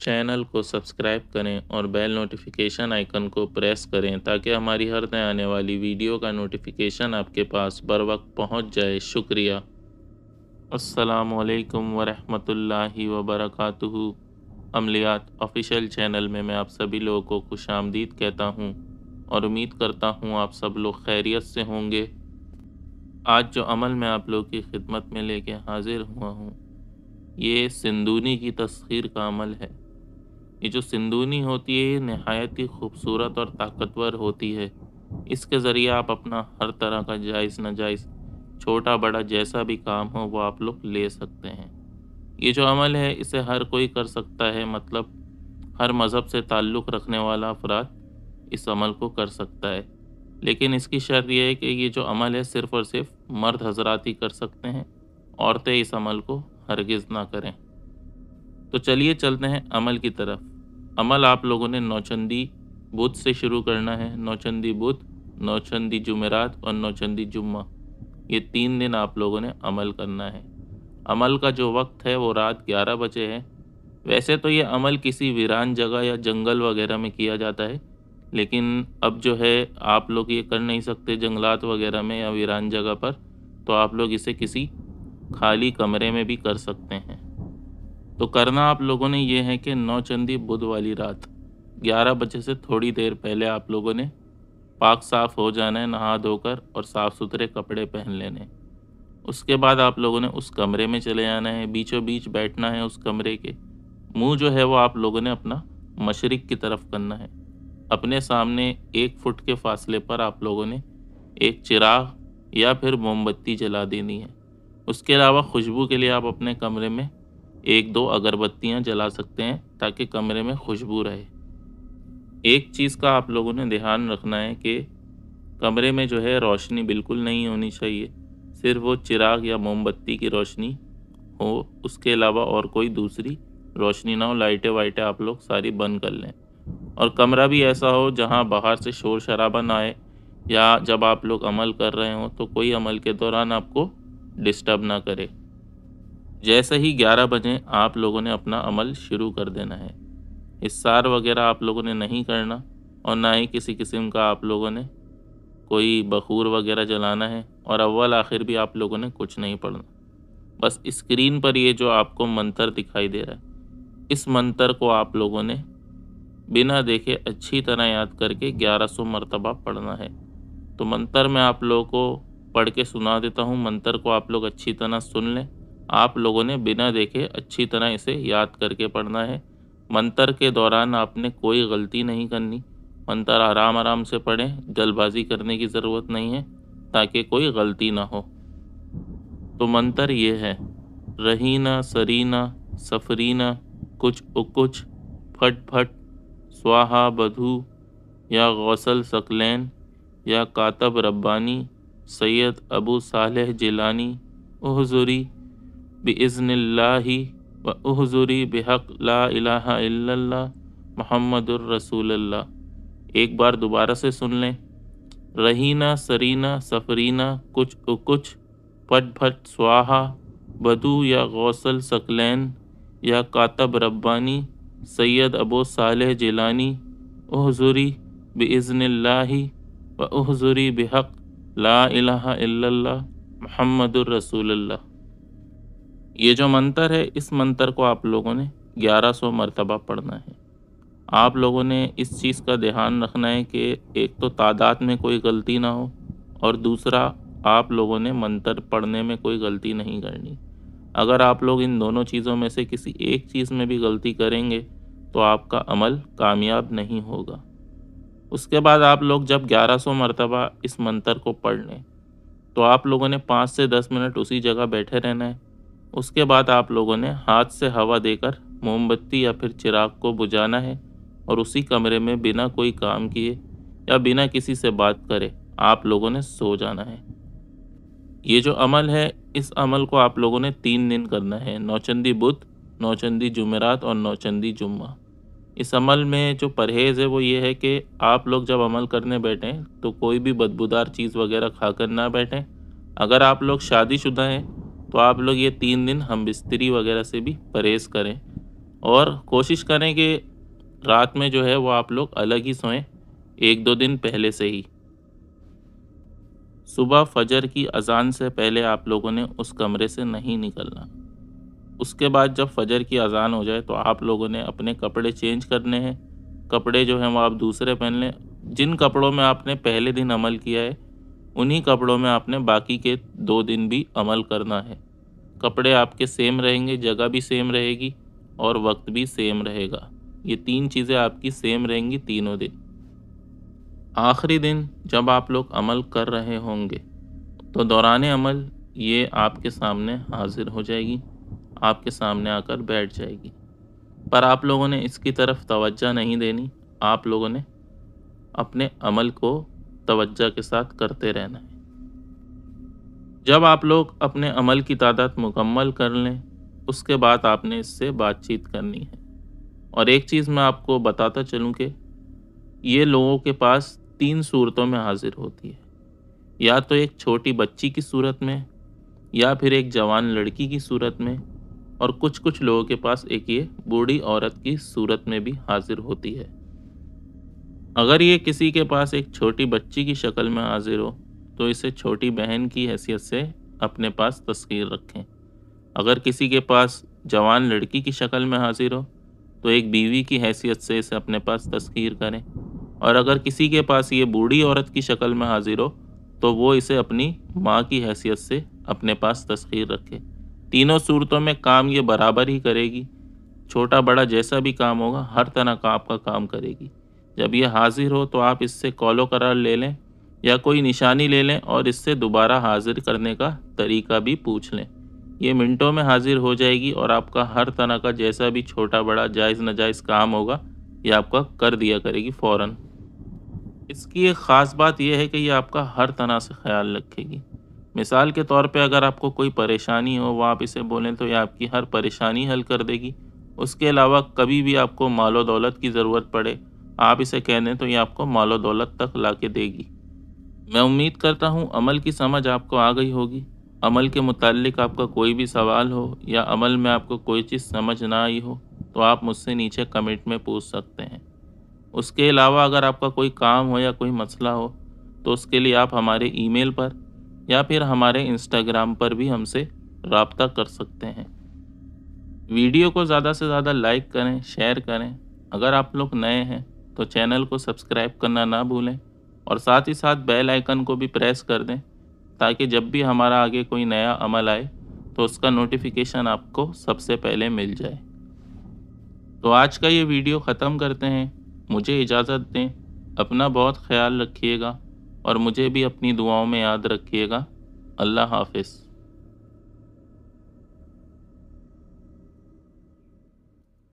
Channel को subscribe करें और बेल नोटिफिकेशन आइकन को प्रेस करें ताकि हमारी हर नए आने वाली वीडियो का नोटिफिकेशन आपके पास बर वक्त पहुँच जाए। शुक्रिया। अस्सलामु अलैकुम वरहमतुल्लाहि वबरकातुहू। अमलियात ऑफिशियल चैनल में मैं आप सभी लोगों को खुशामदीद कहता हूँ और उम्मीद करता हूँ आप सब लोग खैरियत से होंगे। आज जो अमल मैं आप लोगों की खिदमत में लेके हाजिर हुआ हूँ, ये सिंदूनी की तस्खीर का अमल है। ये जो सिंदूनी होती है ये नहायत ही खूबसूरत और ताकतवर होती है। इसके ज़रिए आप अपना हर तरह का जायज़ नाजायज़ छोटा बड़ा जैसा भी काम हो वो आप लोग ले सकते हैं। ये जो अमल है इसे हर कोई कर सकता है, मतलब हर मज़हब से ताल्लुक़ रखने वाला अफराद इस अमल को कर सकता है। लेकिन इसकी शर्त यह है कि ये जो अमल है सिर्फ़ और सिर्फ मर्द हजरात ही कर सकते हैं, औरतें इस अमल को हरगिज़ ना करें। तो चलिए चलते हैं अमल की तरफ। अमल आप लोगों ने नौचंदी बुध से शुरू करना है। नौचंदी बुध, नौचंदी जुमेरात और नौचंदी जुम्मा, ये 3 दिन आप लोगों ने अमल करना है। अमल का जो वक्त है वो रात 11 बजे है। वैसे तो ये अमल किसी वीरान जगह या जंगल वगैरह में किया जाता है, लेकिन अब जो है आप लोग ये कर नहीं सकते जंगलात वगैरह में या वीरान जगह पर, तो आप लोग इसे किसी खाली कमरे में भी कर सकते हैं। तो करना आप लोगों ने ये है कि नौचंदी बुध वाली रात 11 बजे से थोड़ी देर पहले आप लोगों ने पाक साफ़ हो जाना है, नहा धोकर और साफ़ सुथरे कपड़े पहन लेने। उसके बाद आप लोगों ने उस कमरे में चले जाना है, बीचों बीच बैठना है। उस कमरे के मुंह जो है वो आप लोगों ने अपना मशरिक़ की तरफ करना है। अपने सामने 1 फुट के फासले पर आप लोगों ने एक चिराग या फिर मोमबत्ती जला देनी है। उसके अलावा खुशबू के लिए आप अपने कमरे में 1-2 अगरबत्तियाँ जला सकते हैं ताकि कमरे में खुशबू रहे। एक चीज़ का आप लोगों ने ध्यान रखना है कि कमरे में जो है रोशनी बिल्कुल नहीं होनी चाहिए, सिर्फ वो चिराग या मोमबत्ती की रोशनी हो, उसके अलावा और कोई दूसरी रोशनी ना हो। लाइटें वाइटें आप लोग सारी बंद कर लें और कमरा भी ऐसा हो जहाँ बाहर से शोर शराबा ना आए, या जब आप लोग अमल कर रहे हो तो कोई अमल के दौरान आपको डिस्टर्ब ना करे। जैसे ही 11 बजे आप लोगों ने अपना अमल शुरू कर देना है। इस्सार वगैरह आप लोगों ने नहीं करना और ना ही किसी किस्म का आप लोगों ने कोई बखूर वगैरह जलाना है, और अव्वल आखिर भी आप लोगों ने कुछ नहीं पढ़ना। बस स्क्रीन पर ये जो आपको मंत्र दिखाई दे रहा है, इस मंत्र को आप लोगों ने बिना देखे अच्छी तरह याद करके 1100 मरतबा पढ़ना है। तो मंत्र मैं आप लोगों को पढ़ के सुना देता हूँ। मंत्र को आप लोग अच्छी तरह सुन लें। आप लोगों ने बिना देखे अच्छी तरह इसे याद करके पढ़ना है। मंत्र के दौरान आपने कोई गलती नहीं करनी। मंत्र आराम आराम से पढ़ें, जल्दबाजी करने की ज़रूरत नहीं है ताकि कोई गलती ना हो। तो मंत्र ये है: रहीना सरीना सफरीना कुछ उकुच फट फट स्वाहा बधू या गौसल सकलैन या कातब रब्बानी सैयद अबू सालेह जिलानी उहज़ुरी बिइज़्निल्लाहि व उहज़ुरी बिहक़ ला इलाहा इल्लल्लाह मुहम्मदुर रसूलुल्लाह। एक बार दोबारा से सुन लें। रहीना सरीना सफरीना कुछ उकुच फट फट स्वाहा बदू या गौसल सकलैन या कातब रब्बानी सैयद अबू सालेह जिलानी उहज़ुरी बिइज़्निल्लाहि व उहज़ुरी बिहक़ ला इलाहा इल्लल्लाह मुहम्मदुर रसूलुल्लाह। ये जो मंत्र है, इस मंत्र को आप लोगों ने 1100 मरतबा पढ़ना है। आप लोगों ने इस चीज़ का ध्यान रखना है कि एक तो तादाद में कोई गलती ना हो, और दूसरा आप लोगों ने मंत्र पढ़ने में कोई गलती नहीं करनी। अगर आप लोग इन दोनों चीज़ों में से किसी एक चीज़ में भी गलती करेंगे तो आपका अमल कामयाब नहीं होगा। उसके बाद आप लोग जब 1100 मरतबा इस मंत्र को पढ़ लें तो आप लोगों ने 5 से 10 मिनट उसी जगह बैठे रहना है। उसके बाद आप लोगों ने हाथ से हवा देकर मोमबत्ती या फिर चिराग को बुझाना है और उसी कमरे में बिना कोई काम किए या बिना किसी से बात करे आप लोगों ने सो जाना है। ये जो अमल है, इस अमल को आप लोगों ने 3 दिन करना है: नौचंदी बुध, नौचंदी जुमेरात और नौचंदी जुम्मा। इस अमल में जो परहेज़ है वो ये है कि आप लोग जब अमल करने बैठें तो कोई भी बदबूदार चीज़ वगैरह खाकर ना बैठें। अगर आप लोग शादीशुदा हैं तो आप लोग ये 3 दिन हम बिस्तरी वगैरह से भी परहेज़ करें। اور کوشش کریں کہ رات میں جو ہے وہ آپ لوگ الگ ہی سوئیں، 1-2 دن پہلے سے ہی۔ صبح فجر کی اذان سے پہلے آپ لوگوں نے اس کمرے سے نہیں نکلنا۔ اس کے بعد جب فجر کی اذان ہو جائے تو آپ لوگوں نے اپنے کپڑے چینج کرنے ہیں، کپڑے جو ہیں وہ آپ دوسرے پہن لیں۔ جن کپڑوں میں آپ نے پہلے دن عمل کیا ہے انہی کپڑوں میں آپ نے باقی کے 2 دن بھی عمل کرنا ہے۔ کپڑے آپ کے سیم رہیں گے، جگہ بھی سیم رہے گی اور وقت بھی سیم رہے گا۔ یہ 3 چیزیں آپ کی سیم رہیں گی تینوں دن۔ آخری دن جب آپ لوگ عمل کر رہے ہوں گے تو دوران عمل یہ آپ کے سامنے حاضر ہو جائے گی، آپ کے سامنے آ کر بیٹھ جائے گی، پر آپ لوگوں نے اس کی طرف توجہ نہیں دینی۔ آپ لوگوں نے اپنے عمل کو توجہ کے ساتھ کرتے رہنا ہے۔ جب آپ لوگ اپنے عمل کی تعداد مکمل کر لیں اس کے بعد آپ نے اس سے بات چیت کرنی ہے۔ اور ایک چیز میں آپ کو بتاتا چلوں کہ یہ لوگوں کے پاس 3 صورتوں میں حاضر ہوتی ہے، یا تو ایک چھوٹی بچی کی صورت میں، یا پھر ایک جوان لڑکی کی صورت میں، اور کچھ لوگوں کے پاس ایک یہ بوڑھی عورت کی صورت میں بھی حاضر ہوتی ہے۔ اگر یہ کسی کے پاس ایک چھوٹی بچی کی شکل میں حاضر ہو تو اسے چھوٹی بہن کی حیثیت سے اپنے پاس تذکیر رکھیں۔ اگر کسی کے پاس جوان لڑکی کی شکل میں حاضر ہو تو ایک بیوی کی حیثیت سے اسے اپنے پاس تذکیر کریں، اور اگر کسی کے پاس یہ بوڑھی عورت کی شکل میں حاضر ہو تو وہ اسے اپنی ماں کی حیثیت سے اپنے پاس تذکیر رکھے۔ تینوں صورتوں میں کام یہ برابر ہی کرے گی، چھوٹا بڑا جیسا بھی کام ہوگا ہر طرح کا آپ کا کام کرے گی۔ جب یہ حاضر ہو تو آپ اس سے قول و قرار لے لیں یا کوئی نشانی لے لیں اور اس سے دوبارہ حاضر کرنے کا طریقہ بھی پوچھ لیں۔ یہ منٹوں میں حاضر ہو جائے گی اور آپ کا ہر طرح کا جیسا بھی چھوٹا بڑا جائز ناجائز کام ہوگا یہ آپ کا کر دیا کرے گی فوراً۔ اس کی ایک خاص بات یہ ہے کہ یہ آپ کا ہر طرح سے خیال رکھے گی۔ مثال کے طور پہ اگر آپ کو کوئی پریشانی ہو وہ آپ اسے بولیں تو یہ آپ کی ہر پریشانی حل کر دے گی۔ اس کے علاوہ کبھی بھی آپ کو مال و دولت کی ضرورت پڑے آپ اسے کہہ دیں تو یہ آپ کو مال و دولت تک لا کے دے گی۔ میں امید کرتا ہوں عمل کی سمجھ آپ کو آ گئی ہوگی۔ عمل کے متعلق آپ کا کوئی بھی سوال ہو یا عمل میں آپ کو کوئی چیز سمجھ نہ آئی ہو تو آپ مجھ سے نیچے کمنٹ میں پوچھ سکتے ہیں۔ اس کے علاوہ اگر آپ کا کوئی کام ہو یا کوئی مسئلہ ہو تو اس کے لیے آپ ہمارے ای میل پر یا پھر ہمارے انسٹاگرام پر بھی ہم سے رابطہ کر سکتے ہیں۔ ویڈیو کو زیادہ سے زیادہ لائک کریں، شیئر کریں۔ اگر آپ لوگ نئے ہیں تو چینل کو سبسکرائب کرنا نہ بھولیں، اور ساتھ ہی ساتھ بیل آئیکن کو بھی پریس کر دیں تاکہ جب بھی ہمارا آگے کوئی نیا عمل آئے تو اس کا نوٹیفیکیشن آپ کو سب سے پہلے مل جائے۔ تو آج کا یہ ویڈیو ختم کرتے ہیں، مجھے اجازت دیں۔ اپنا بہت خیال رکھیے گا اور مجھے بھی اپنی دعاؤں میں یاد رکھیے گا۔ اللہ حافظ۔